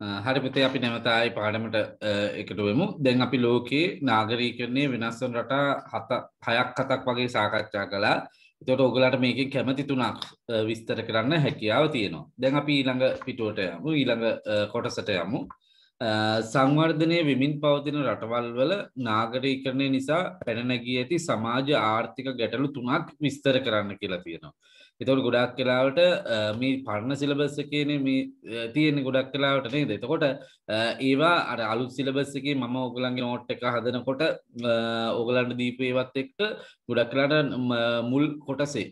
හරි පුතේ අපි නැවත ආයි පාඩමට එකතු වෙමු. දැන් අපි ලෝකේ නාගරිකයන්ගේ වෙනස් වෙන රටා හයක් හතක් වගේ සාකච්ඡා කළා. ඒකට ඔයගලට මේකෙන් කැමති තුනක් විස්තර කරන්න හැකියාව තියෙනවා. දැන් අපි ඊළඟ පිටුවට යමු. ඊළඟ කොටසට යමු. සංවර්ධනය වෙමින් පවතින රටවල් වල නාගරීකරණය නිසා පැන නැගී ඇති සමාජ ආර්ථික ගැටලු තුනක් විස්තර කරන්න කියලා තියෙනවා. එතකොට ගොඩක් වෙලාවට මේ පරණ සිලබස් එකේනේ මේ තියෙන්නේ ගොඩක් වෙලාවට නේද? එතකොට ඒවා අර අලුත් සිලබස් එකේ මම ඔයගලන්ගේ නෝට් එක හදනකොට ඔයගලන්ට දීපු ඒවත් එක්ක ගොඩක් වෙලාවට මුල් කොටසේ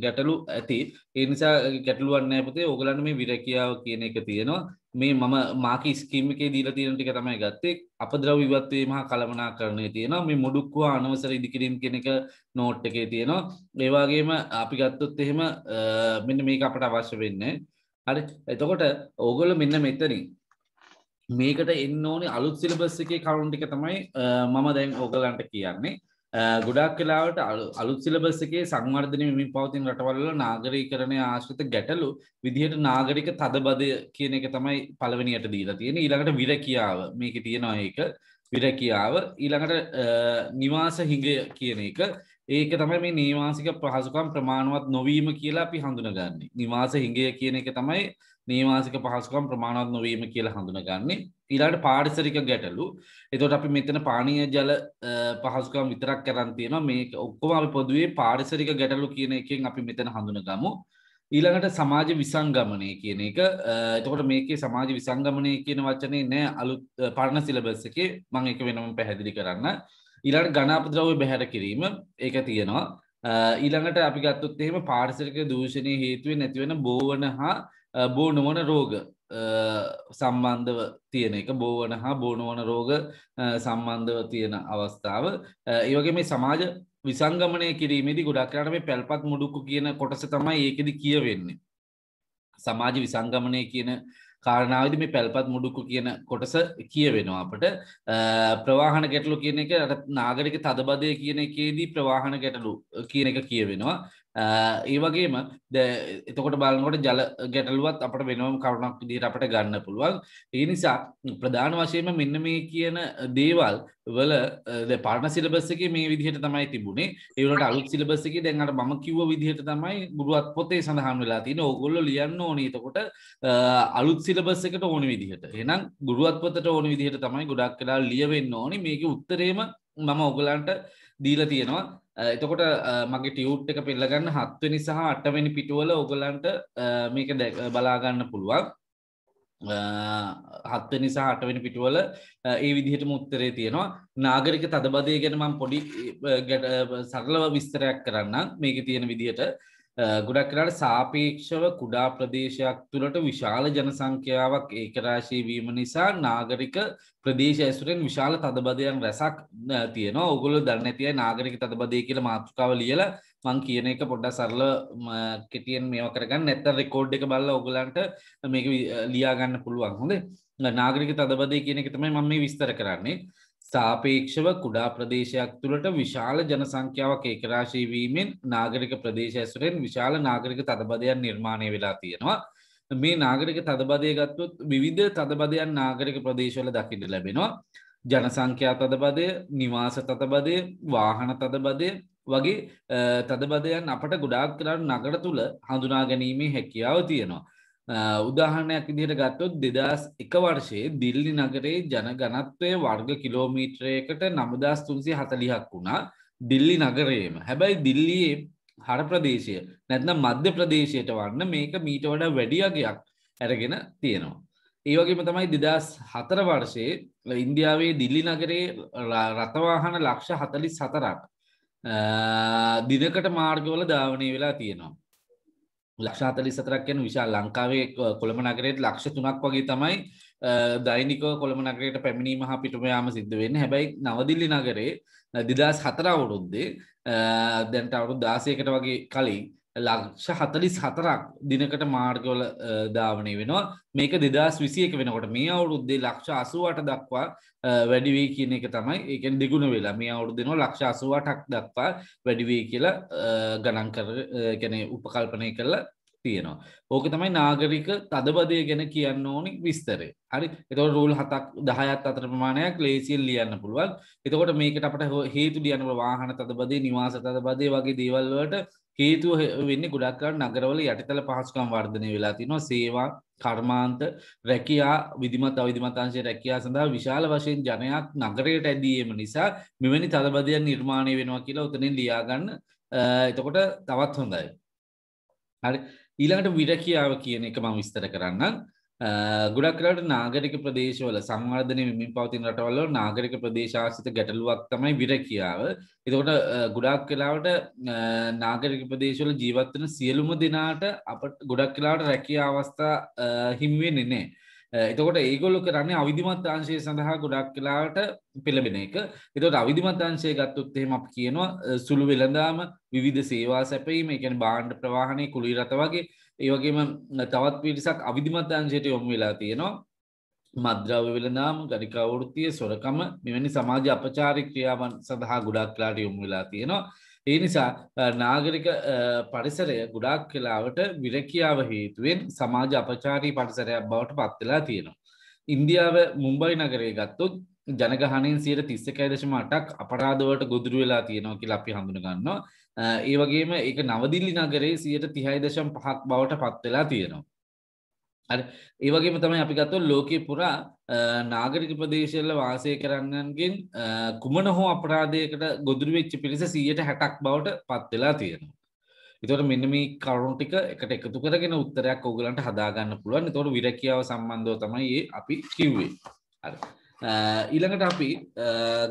ගැටලු ඇති. ඒ නිසා ගැටලුවක් නැහැ පුතේ. ඔයගලන්ට මේ විරකියාව කියන එක තියෙනවා. මේ මම මාකි ස්කීම් එකේ දීලා තියෙන ටික තමයි ගත්තේ. අපද්‍රව්‍ය ඉවත් වීම හා කළමනාකරණය තියෙනවා. මේ මුඩුක්කුව අනවසර ඉදිකිරීම කියන එක නෝට් එකේ තියෙනවා. ඒ වගේම අපි ගත්තොත් එහෙම මෙන්න මේක අපට අවශ්‍ය වෙන්නේ. හරි. එතකොට ඕගොල්ලෝ මෙන්න මෙතනින් මේකට එන්න ඕනේ අලුත් සිලබස් එකේ කරුණු ටික තමයි මම දැන් ඕගලන්ට කියන්නේ. ගොඩක් වෙලාවට අලුත් සිලබස් එකේ සංවර්ධනය වෙමින් පවතින රටවල් වල නාගරීකරණය ආශ්‍රිත ගැටලු විදිහට නාගරික තදබදය කියන එක තමයි පළවෙනියට දීලා තියෙන්නේ. ඊළඟට විරකියාව මේකේ තියෙනවා ඒක. විරකියාව ඊළඟට නිවාස හිඟය කියන එක. ඒක තමයි මේ නිවාසික පහසුකම් ප්‍රමාණවත් නොවීම කියලා අපි හඳුනගන්නේ. නිවාස හිඟය කියන එක තමයි නිවාසික පහසුකම් ප්‍රමාණවත් නොවීම කියලා හඳුනගන්නේ. ඊළඟට පාරිසරික ගැටලු. එතකොට අපි මෙතන පානීය ජල පහසුකම් විතරක් කරන් තියෙනවා. මේක ඔක්කොම අපි පොදුවේ පාරිසරික ගැටලු කියන එකෙන් අපි මෙතන හඳුනගමු. ඊළඟට සමාජ විසංගමනය කියන එක. එතකොට මේකේ සමාජ විසංගමනය කියන වචනේ නෑ අලුත් පරණ සිලබස් එකේ. මම ඒක වෙනම පැහැදිලි කරන්න. ඊළඟට ඝනාපද්‍රව්‍ය බැහැර කිරීම ඒක තියෙනවා. ඊළඟට අපි ගත්තොත් එහෙම පාරිසරික දූෂණයේ හේතුවෙන් නැතිවෙන බෝවන හා බෝ නොවන රෝග සම්බන්ධව තියෙන එක. බෝවන හා බෝ නොවන රෝග සම්බන්ධව තියෙන අවස්ථාව. ඒ වගේ මේ සමාජ විසංගමනය කිරීමේදී ගොඩක් වෙලාවට මේ පැල්පත් මුඩුක්කු කියන කොටස තමයි ඒකෙදි කියවෙන්නේ. සමාජ විසංගමනය කියන කාරණාවේදී මේ පැල්පත් මුඩුක්කු කියන කොටස කියවෙනවා අපට. ප්‍රවාහන ගැටලු කියන එක නාගරික තදබදය කියන එකේදී ප්‍රවාහන ගැටලු කියන එක කියවෙනවා. ඒ වගේම එතකොට බලනකොට ජල ගැටලුවත් අපට වෙනම කරුණක් විදිහට අපට ගන්න පුළුවන්. ඒ නිසා ප්‍රධාන වශයෙන්ම මෙන්න මේ කියන දේවල් වල පරණ සිලබස් එකේ මේ විදිහට තමයි තිබුණේ. ඒ වලට අලුත් සිලබස් එකේ දැන් අර මම කිව්ව විදිහට තමයි ගුරුවත් පොතේ සඳහන් වෙලා තියෙන්නේ. ඕගොල්ලෝ ලියන්න ඕනේ. එතකොට අලුත් සිලබස් එකට ඕන විදිහට. එහෙනම් ගුරුවත් පොතට ඕන විදිහට තමයි ගොඩක් වෙලා ලියවෙන්න ඕනේ. මේකේ උත්තරේම මම ඔයගලන්ට දීලා තියෙනවා. එතකොට මගේ ටියුට් එක පෙළ ගන්න 7 වෙනි සහ 8 වෙනි පිටුවල ඔයගලන්ට මේක බලා ගන්න පුළුවන්. 7 වෙනි සහ 8 වෙනි පිටුවල ඒ විදිහටම උත්තරේ තියෙනවා. නාගරික තදබදය ගැන මම පොඩි සරලව විස්තරයක් කරන්නම්. මේකේ තියෙන විදිහට ගොඩක් වෙලාවට සාපේක්ෂව කුඩා ප්‍රදේශයක් තුළට විශාල ජනසංඛ්‍යාවක් ඒකරාශී වීම නිසා නාගරික ප්‍රදේශ ඇසුරෙන් විශාල තදබදයන් රැසක් තියෙනවා. ඕගොල්ලෝ දන්නේ නැති අය නාගරික තදබදය කියලා මාතෘකාව ලියලා මං කියන එක පොඩ්ඩක් සරල කෙටියෙන් මේවා කරගන්න. නැත්නම් රෙකෝඩ් එක බලලා ඕගලන්ට මේක ලියා ගන්න පුළුවන්. හොඳේ. නාගරික තදබදය කියන එක තමයි මම මේ විස්තර කරන්නේ. සාපේක්ෂව කුඩා ප්‍රදේශයක් තුළට විශාල ජනසංඛ්‍යාවක් ඒකරාශී වීමෙන් නාගරික ප්‍රදේශ ඇසුරෙන් විශාල නාගරික තදබදයන් නිර්මාණය වෙලා තියෙනවා. මේ නාගරික තදබදය ගත්තොත් විවිධ තදබදයන් නාගරික ප්‍රදේශවල දකින්න ලැබෙනවා. ජනසංඛ්‍යා තදබදය, නිවාස තදබදය, වාහන තදබදය වගේ තදබදයන් අපට ගොඩාක් කරලා නගර තුල හඳුනා ගැනීමේ හැකියාව තියෙනවා. උදාහරණයක් විදිහට ගත්තොත් 2001 වර්ෂයේ දිල්ලි නගරයේ ජනඝනත්වය වර්ග කිලෝමීටරයකට 9340ක් වුණා. දිල්ලි නගරයේම. හැබැයි දිල්ලියේ හර ප්‍රදේශය නැත්නම් මධ්‍ය ප්‍රදේශයට වන්න මේක මීට වඩා වැඩි අගයක් අරගෙන තියෙනවා. ඒ වගේම තමයි 2004 වර්ෂයේ ඉන්දියාවේ දිල්ලි නගරයේ රථ වාහන ලක්ෂ 44ක් දිනකට මාර්ගවල ධාවනය වෙලා තියෙනවා. ලක්ෂ 44ක් කියන විශාල ලංකාවේ කොළඹ නගරයේ ලක්ෂ 3ක් වගේ තමයි දෛනිකව කොළඹ නගරයට පැමිණීම හා පිටුම යාම සිද්ධ වෙන්නේ. හැබැයි නවදිල්ලි නගරේ 2004 අවුරුද්දේ දැන්ට අවුරුදු 16කට වගේ කලින් ලක්ෂ 44ක් දිනකට මාර්ගවල ධාවනය වෙනවා. මේක 2021 වෙනකොට මේ අවුරුද්දේ ලක්ෂ 88 දක්වා වැඩි වෙයි කියන එක තමයි. ඒ කියන්නේ දෙගුණ වෙලා මේ අවුරුද්දේනෝ ලක්ෂ 88ක් දක්වා වැඩි වෙයි කියලා ගණන් කර කියන්නේ උපකල්පනය කරලා තියෙනවා. ඕක තමයි නාගරික තදබදය ගැන කියන්න ඕනි විස්තරේ. හරි. එතකොට රූල් 7ක් 10ක් අතර ප්‍රමාණයක් ලේසියෙන් ලියන්න පුළුවන්. එතකොට මේකට අපිට හේතු ලියන්න පුළුවන්. වාහන තදබදය, නිවාස තදබදය වගේ දේවල් වලට හේතුව වෙන්නේ ගොඩක් කරලා නගරවල යටිතල පහසුකම් වර්ධනය වෙලා තිනවා. සේවා, කර්මාන්ත, රැකියා, විධිමත් අවිධිමත් අංශයේ රැකියාව සඳහා විශාල වශයෙන් ජනයක් නගරයට ඇදීම නිසා මෙවැනි තදබදයන් නිර්මාණය වෙනවා කියලා උතනින් ලියා ගන්න. එතකොට තවත් හොඳයි. හරි. ඊළඟට විරකියාව කියන එක මම විස්තර කරන්නම්. ගොඩක් වෙලාවට නාගරික ප්‍රදේශවල සංවර්ධනය වෙමින් පවතින රටවල් වල නාගරික ප්‍රදේශාශ්‍රිත ගැටලුවක් තමයි විරකියාව. එතකොට ගොඩක් වෙලාවට නාගරික ප්‍රදේශවල ජීවත් වෙන සියලුම දෙනාට අපට ගොඩක් වෙලාවට රැකියා අවස්ථා හිමි වෙන්නේ නැහැ. එතකොට ඒගොල්ලෝ කරන්නේ අවිධිමත් අංශය සඳහා ගොඩක් වෙලාවට පෙළඹෙන එක. එතකොට අවිධිමත් අංශය ගත්තොත් එහෙම අපි කියනවා සුළු වෙළඳාම, විවිධ සේවා සැපයීම, ඒ කියන්නේ භාණ්ඩ ප්‍රවාහනය, කුලී රථ වගේ, ඒ වගේම තවත් පිරිසක් අවිධිමත් අංශයට යොමු වෙලා තියෙනවා. මත්ද්‍රව්‍ය වෙළඳාම, ගණිකා වෘත්තිය, සොරකම මෙවැනි සමාජ අපචාරී ක්‍රියාවන් සඳහා ගොඩක් වෙලාට යොමු වෙලා තියෙනවා. ඒ නිසා නාගරික පරිසරය ගොඩාක් වෙලාවට විරකියාව හේතුවෙන් සමාජ අපචාරී පරිසරයක් බවට පත් වෙලා තියෙනවා. ඉන්දියාව මුම්බයි නගරය ගත්තොත් ජනගහනයෙන් 31.8ක් අපරාධ වලට ගොදුරු වෙලා තියෙනවා කියලා අපි හඳුන ගන්නවා. ඒ වගේම ඒක නවදිල්ලි නගරයේ 30.5ක් බවට පත් වෙලා තියෙනවා. හරි. ඒ වගේම තමයි අපි ගත්තොත් ලෝකේ පුරා නාගරික ප්‍රදේශවල වාසය කරන්නන්ගෙන් කුමන හෝ අපරාධයකට ගොදුරු වෙච්ච පිරිස 60%ක් බවට පත් වෙලා තියෙනවා. ඒතකොට මෙන්න මේ කරුණු ටික එකට එකතු කරගෙන උත්තරයක් ඕගලන්ට හදා ගන්න පුළුවන්. ඒතකොට විරකියාව සම්බන්ධව තමයි අපි කිව්වේ. හරි. ඊළඟට අපි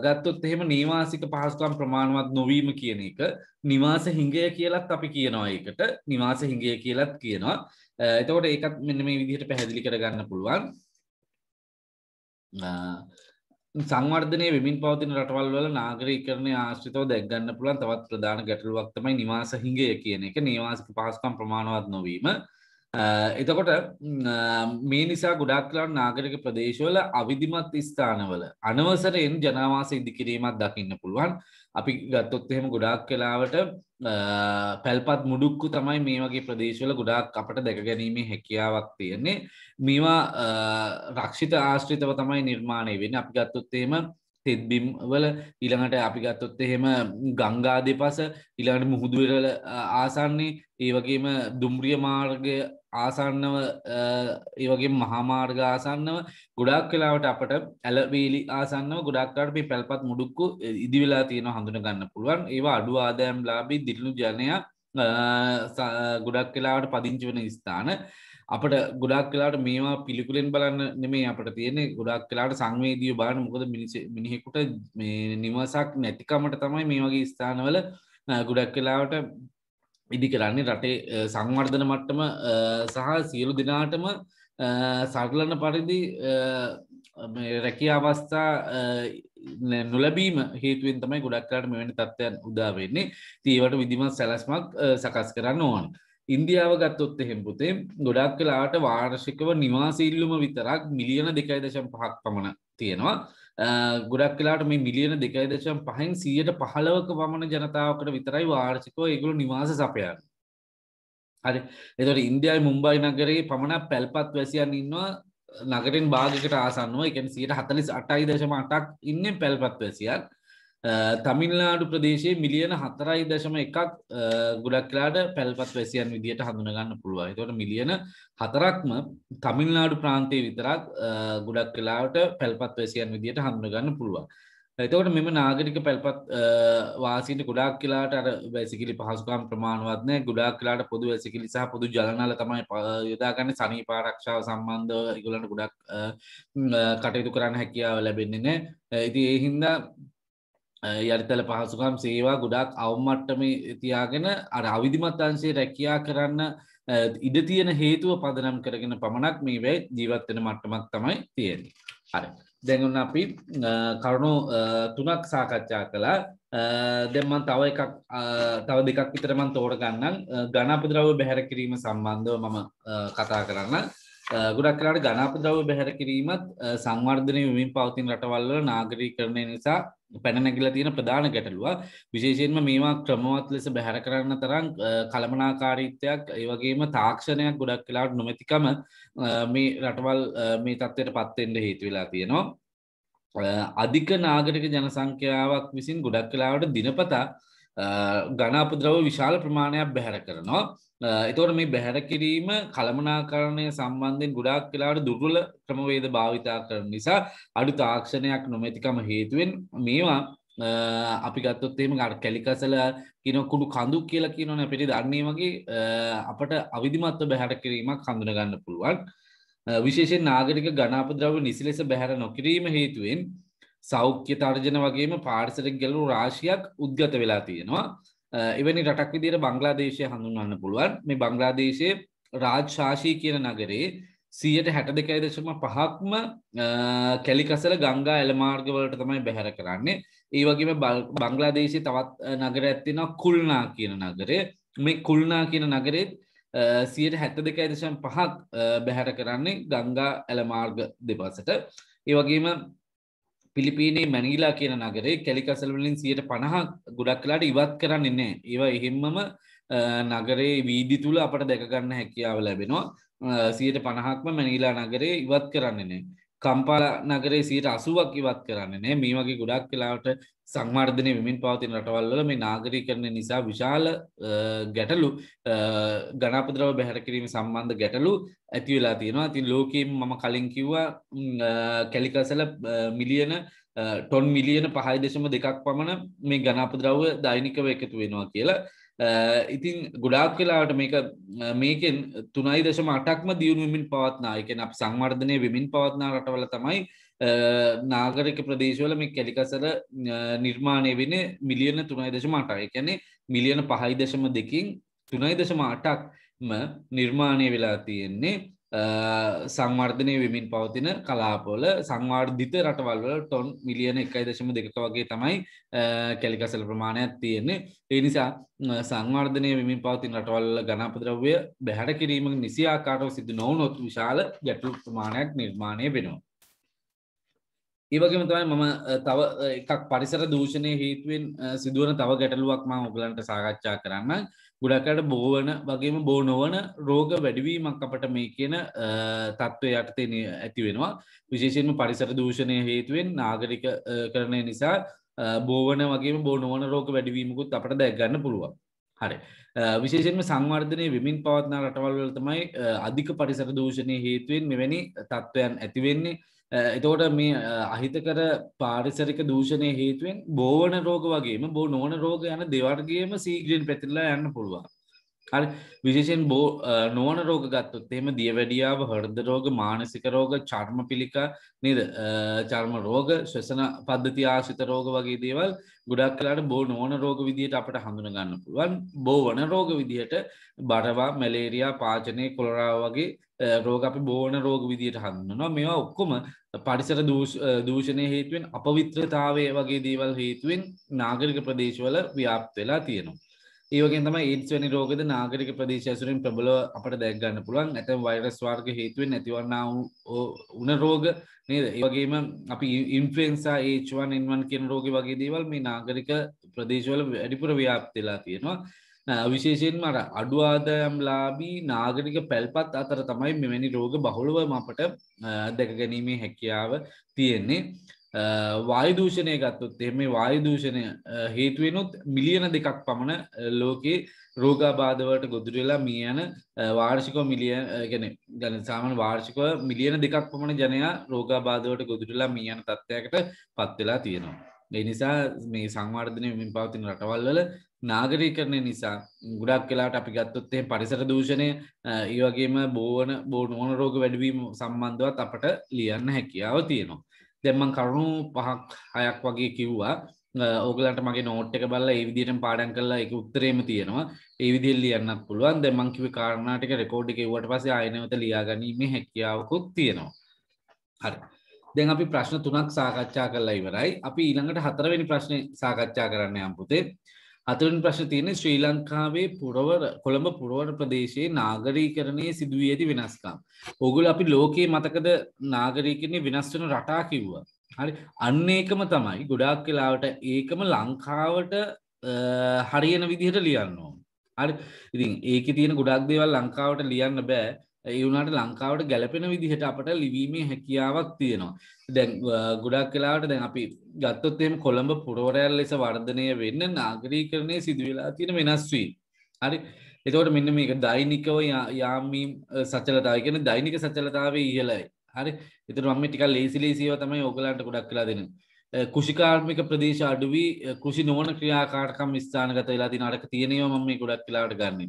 ගත්තොත් එහෙම නීවාසික පහසුකම් ප්‍රමාණවත් නොවීම කියන එක නිවාස හිඟය කියලත් අපි කියනවා. ඒකට නිවාස හිඟය කියලත් කියනවා. එතකොට ඒකත් මෙන්න මේ විදිහට පැහැදිලි කරගන්න පුළුවන්. සංවර්ධනය වෙමින් පවතින රටවල් වල නාගරීකරණය ආශ්‍රිතව දැක් ගන්න පුළුවන් තවත් ප්‍රධාන ගැටලුවක් තමයි නිවාස හිඟය කියන එක. නීවාසික පහසුකම් ප්‍රමාණවත් නොවීම. එතකොට මේ නිසා ගොඩක් වෙලාවට නාගරික ප්‍රදේශවල අවිධිමත් ස්ථානවල අනවසරයෙන් ජනාවාස ඉදිකිරීමක් දකින්න පුළුවන්. අපි ගත්තොත් එහෙම ගොඩාක් වෙලාවට පැල්පත් මුඩුක්කු තමයි මේ වගේ ප්‍රදේශවල ගොඩාක් අපට දැක ගැනීමේ හැකියාවක් තියෙන්නේ. මේවා රක්ෂිත ආශ්‍රිතව තමයි නිර්මාණය වෙන්නේ. අපි ගත්තොත් එහෙම තෙත්බිම් වල ඊළඟට අපි ගත්තොත් එහෙම ගංගා දෙපස ඊළඟට මුහුදු වෙරළ ආසන්නයේ ඒ වගේම දුම්රිය මාර්ගය ආසන්නව ඒ වගේම මහා මාර්ග ආසන්නව ගොඩාක් වෙලාවට අපට ඇලවේලි ආසන්නව ගොඩාක් වෙලාවට මේ පැල්පත් මුඩුක්කු ඉදි වෙලා තියෙනවා හඳුන ගන්න පුළුවන්. ඒවා අඩු ආදායම්ලාභී දිලිනු ජනයා ගොඩක් වෙලාවට පදිංචි වෙන ස්ථාන. අපට ගොඩක් වෙලාවට මේවා පිළිකුලෙන් බලන්න නෙමෙයි අපට තියෙන්නේ. ගොඩක් වෙලාවට සංවේදීව බලන්න. මොකද මිනිහෙකුට මේ නිවසක් නැතිකමට තමයි මේ වගේ ස්ථානවල ගොඩක් වෙලාවට ඉදි කරන්නේ. රටේ සංවර්ධන මට්ටම සහ සියලු දෙනාටම සරලන පරිදි රැකියා අවස්ථා නොලැබීම හේතුවෙන් තමයි ගොඩක් වෙලාවට මෙවැනි තත්ත්වයන් උදා වෙන්නේ. ඉතින් ඒවට විධිමත් සැලැස්මක් සකස් කරන්න ඕන. ඉන්දියාව ගත්තොත් එහෙම පුතේ ගොඩක් වෙලාවට වාර්ෂිකව නිවාස ඉල්ලුම විතරක් මිලියන 2.5ක් පමණ තියෙනවා. ගොඩක් වෙලාවට මේ මිලියන 2.5න් 15%ක පමණ ජනතාවකට විතරයි වාර්ෂිකව ඒගොල්ලෝ නිවාස සපයන්නේ. හරි. එතකොට ඉන්දියාවේ මුම්බයි නගරයේ පමණ පැල්පත් වැසියන් ඉන්නවා නගරෙන් භාගයකට ආසන්නව. ඒ කියන්නේ 48.8ක් ඉන්නේ පැල්පත් වැසියන්. තමිල්නාඩු ප්‍රදේශයේ මිලියන 4.1ක් ගොඩක් වෙලාවට පැල්පත් වැසියන් විදියට හඳුන ගන්න පුළුවන්. ඒතකොට මිලියන 4ක්ම තමිල්නාඩු ප්‍රාන්තයේ විතරක් ගොඩක් වෙලාවට පැල්පත් වැසියන් විදියට හඳුන ගන්න පුළුවන්. එතකොට මෙම නාගරික පැල්පත් වාසීන්ට ගොඩාක් වෙලාවට අර වැසිකිලි පහසුකම් ප්‍රමාණවත් නැහැ. ගොඩාක් වෙලාවට පොදු වැසිකිලි සහ පොදු ජල නල තමයි යොදාගන්නේ. සනීප ආරක්ෂාව සම්බන්ධව ඒගොල්ලන්ට ගොඩක් කටයුතු කරන්න හැකියාව ලැබෙන්නේ නැහැ. ඉතින් ඒ හින්දා යටිතල පහසුකම් සේවා ගොඩාක් අවම මට්ටමේ තියාගෙන අර අවිධිමත් අංශයේ රැකියා කරන්න ඉඩ තියෙන හේතුව පදනම් කරගෙන පමණක් මේ වෙයි ජීවත් වෙන මට්ටමක් තමයි තියෙන්නේ. හරි. දැන් ඔන්න අපි කරුණු තුනක් සාකච්ඡා කළා. දැන් මම තව දෙකක් විතර මම තෝරගන්නම්. ඝන අපද්‍රව්‍ය බැහැර කිරීම සම්බන්ධව මම කතා කරන්න. ගොඩක් වෙලාවට ඝන අපද්‍රව්‍ය බැහැර කිරීමත් සංවර්ධනය වෙමින් පවතින රටවල් වල නාගරීකරණය නිසා පැන නැගිලා තියෙන ප්‍රධාන ගැටලුව. විශේෂයෙන්ම මේවා ක්‍රමවත් ලෙස බැහැර කරන්න තරම් කළමනාකාරීත්වයක් ඒ වගේම තාක්ෂණයක් ගොඩක් වෙලාවට නොමැතිකම මේ රටවල් මේ තත්ත්වයට පත් වෙන්න හේතු වෙලා තියෙනවා. අධික නාගරික ජනසංඛ්‍යාවක් විසින් ගොඩක් වෙලාවට දිනපතා ඝන අපද්‍රව්‍ය විශාල ප්‍රමාණයක් බැහැර කරනවා. එතකොට මේ බැහැර කිරීම කළමනාකරණය සම්බන්ධයෙන් ගොඩාක් වෙලාවට දුර්වල ක්‍රමවේද භාවිතා කරන නිසා අඩු තාක්ෂණයක් නොමැතිකම හේතුවෙන් මේවා අපි ගත්තොත් එහෙම අර කැලිකසල කියන කුඩු කඳු කියලා කියනවනේ අපිට දන්නේ වගේ අපට අවිධිමත්ව බැහැර කිරීමක් හඳුනා ගන්න පුළුවන්. විශේෂයෙන් නාගරික ඝන අපද්‍රව්‍ය නිසි ලෙස බැහැර නොකිරීම හේතුවෙන් සෞඛ්‍ය තර්ජන වගේම පාරිසරික ගැටලු රාශියක් උද්ගත වෙලා තියෙනවා. එවැනි රටක් විදිහට බංග්ලාදේශය හඳුන්වන්න පුළුවන්. මේ බංග්ලාදේශයේ රාජ්ශාහී කියන නගරේ 62.5%ක්ම කැලිකසල ගංගා ඇල මාර්ග වලට තමයි බැහැර කරන්නේ. ඒ වගේම බංග්ලාදේශයේ තවත් නගරයක් තියෙනවා කුල්නා කියන නගරය. මේ කුල්නා කියන නගරේ 72.5% බැහැර කරන්නේ ගංගා ඇල මාර්ග දෙපසට. ඒ වගේම පිලිපීනයේ මැනීලා කියන නගරේ කැලිකසල් වලින් 50% ගොඩක් වෙලාට ඉවත් කරන්නේ නැහැ. ඒවා එහෙම්මම නගරේ වීදි තුල අපට දැක ගන්න හැකියාව ලැබෙනවා. 50%ක්ම මැනීලා නගරේ ඉවත් කරන්නේ නැහැ. කම්පාලා නගරේ 80%ක් ඉවත් කරන්නේ නැහැ. මේ වගේ ගොඩක් වෙලාවට සංවර්ධනය වෙමින් පවතින රටවල් වල මේ නාගරීකරණය නිසා විශාල ගැටලු ඝන අපද්‍රව්‍ය බැහැර කිරීම සම්බන්ධ ගැටලු ඇති වෙලා තියෙනවා. ඉතින් ලෝකයෙන් මම කලින් කිව්වා කැලිකසල මිලියන ටොන් මිලියන 5.2ක් පමණ මේ ඝන අපද්‍රව්‍ය දෛනිකව එකතු වෙනවා කියලා. ඉතින් ගොඩාක් වෙලාවට මේකෙන් 3.8ක්ම දියුණු වෙමින් පවත්නා. ඒ කියන්නේ අපි සංවර්ධනය වෙමින් පවත්නා රටවල තමයි නාගරික ප්‍රදේශවල මේ කැලිකසල නිර්මාණය වෙන්නේ මිලියන 3.8. ඒ කියන්නේ මිලියන 5.2කින් 3.8ක්ම නිර්මාණය වෙලා තියෙන්නේ සංවර්ධනය වෙමින් පවතින කලාපවල. සංවර්ධිත රටවල් වල ටොන් මිලියන 1.2ක වගේ තමයි කැලිකසල ප්‍රමාණයක් තියෙන්නේ. ඒ නිසා සංවර්ධනය වෙමින් පවතින රටවල් වල ඝන අපද්‍රව්‍ය බැහැර කිරීම නිසි ආකාරව සිදු නොවුනොත් විශාල ගැටලු ප්‍රමාණයක් නිර්මාණය වෙනවා. ඒ වගේම තමයි මම තව එකක් පරිසර දූෂණයේ හේතුවෙන් සිදුවන තව ගැටලුවක් මම ඔයගලන්ට සාකච්ඡා කරන්න. ගොඩක් අයට බෝ වෙන වගේම බෝ නොවන රෝග වැඩිවීමක් අපට මේ කියන තත්ත්වය යටතේ ඇති වෙනවා. විශේෂයෙන්ම පරිසර දූෂණය හේතුවෙන් නාගරිකකරණය නිසා බෝ වෙන වගේම බෝ නොවන රෝග වැඩිවීමකුත් අපට දැක ගන්න පුළුවන්. හරි. විශේෂයෙන්ම සංවර්ධනය වෙමින් පවත්න රටවල් වල තමයි අධික පරිසර දූෂණය හේතුවෙන් මෙවැනි තත්ත්වයන් ඇති වෙන්නේ. එතකොට මේ අහිතකර පාරිසරික දූෂණය හේතුවෙන් බෝවන රෝග වගේම බෝ නොවන රෝග යන දෙවර්ගයේම සීඝ්‍රයෙන් පැතිරලා යන්න පුළුවන්. හරි. විශේෂයෙන් බෝ නොවන රෝග ගත්තොත් එහෙම දියවැඩියාව, හෘද රෝග, මානසික රෝග, චර්ම පිළිකා නේද? චර්ම රෝග, ශ්වසන පද්ධති ආශ්‍රිත රෝග වගේ දේවල් ගොඩක් වෙලාවට බෝ නොවන රෝග විදිහට අපිට හඳුනා ගන්න පුළුවන්. බෝ වන රෝග විදිහට බරවා, මැලේරියා, පාචනය, කොලරා වගේ රෝග අපි බෝවන රෝග විදිහට හඳුන්වනවා. මේවා ඔක්කොම පරිසර දූෂණය හේතුවෙන් අපවිත්‍රතාවය වගේ දේවල් හේතුවෙන් නාගරික ප්‍රදේශවල ව්‍යාප්ත වෙලා තියෙනවා. ඒ වගේම තමයි AIDS වැනි රෝගද නාගරික ප්‍රදේශ ඇසුරින් ප්‍රබලව අපට දැක ගන්න පුළුවන්. නැත්නම් වෛරස් වර්ග හේතුවෙන් ඇතිවන්නා වුණ රෝග නේද? ඒ වගේම අපි ඉන්ෆ්ලුවෙන්සා H1N1 කියන රෝගේ වගේ දේවල් මේ නාගරික ප්‍රදේශවල වැඩිපුර ව්‍යාප්ත වෙලා තියෙනවා. විශේෂයෙන්ම අර අඩු ආදායම්ලාභී නාගරික පැල්පත් අතර තමයි මෙවැනි රෝග බහුලවම අපට දැක ගැනීමේ හැකියාව තියෙන්නේ. වායු දූෂණය ගත්තොත් එහෙම මේ වායු දූෂණය හේතු වෙනොත් මිලියන 2ක් පමණ ලෝකේ රෝගාබාධ වලට ගොදුරු වෙලා මිය යන වාර්ෂිකව මිලියන කියන්නේ සාමාන්‍ය වාර්ෂිකව මිලියන 2ක් පමණ ජනයා රෝගාබාධ වලට ගොදුරු වෙලා මිය යන තත්ත්වයකට පත් වෙලා තියෙනවා. ඒ නිසා මේ සංවර්ධනය වෙමින් පවතින රටවල් වල නාගරීකරණය නිසා ගොඩක් වෙලාවට අපි ගත්තොත් එහෙම පරිසර දූෂණය ඒ වගේම බෝ නොවන රෝග වැඩිවීම සම්බන්ධවත් අපට ලියන්න හැකියාව තියෙනවා. දැන් මම කරුණු 5ක් 6ක් වගේ කිව්වා. ඕගලන්ට මගේ නෝට් එක බලලා ඒ විදිහටම පාඩම් කරලා ඒක උත්තරේම තියෙනවා. ඒ විදිහෙන් ලියන්නත් පුළුවන්. දැන් මම කිව්වේ කාරණා ටික රෙකෝඩ් එකේ වුණාට පස්සේ ආයෙ නැවත ලියා ගැනීමේ හැකියාවකුත් තියෙනවා. හරි. දැන් අපි ප්‍රශ්න 3ක් සාකච්ඡා කරලා ඉවරයි. අපි ඊළඟට 4 වෙනි ප්‍රශ්නේ සාකච්ඡා කරන්න යමු පුතේ. 4 වෙනි ප්‍රශ්නේ තියෙන්නේ ශ්‍රී ලංකාවේ කොළඹ පුරවර ප්‍රදේශයේ නාගරීකරණයේ සිදුවී ඇති වෙනස්කම්. ඕගොල්ලෝ අපි ලෝකයේ මතකද නාගරීකරණයේ වෙනස් වෙන රටා කිව්වා. හරි අන්න ඒකම තමයි ගොඩාක් වෙලාවට ඒකම ලංකාවට හරියන විදිහට ලියන්න ඕන. හරි ඉතින් ඒකේ තියෙන ගොඩක් දේවල් ලංකාවට ලියන්න බෑ. ඒ වුණාට ලංකාවට ගැලපෙන විදිහට අපට ලිවීමේ හැකියාවක් තියෙනවා. දැන් ගොඩක් වෙලාවට දැන් අපි ගත්තොත් එහෙම කොළඹ පුරවරයන් ලෙස වර්ධනය වෙන්න නාගරීකරණයේ සිදු වෙලා තියෙන වෙනස් වීම. හරි එතකොට මෙන්න මේක දෛනිකව යාමීම් සචලතාවය කියන්නේ දෛනික සචලතාවයේ ඉහළයි. හරි එතකොට මම ටිකක් ලේසි ලේසිව තමයි ඔයගලන්ට ගොඩක් වෙලා දෙන්නේ. කෘෂිකාර්මික ප්‍රදේශ අඩුවි කෘෂි නොවන ක්‍රියාකාරකම් ස්ථානගත වෙලා තියෙන අරක තියෙනවා මම මේ ගොඩක් වෙලාවට ගන්නෙ.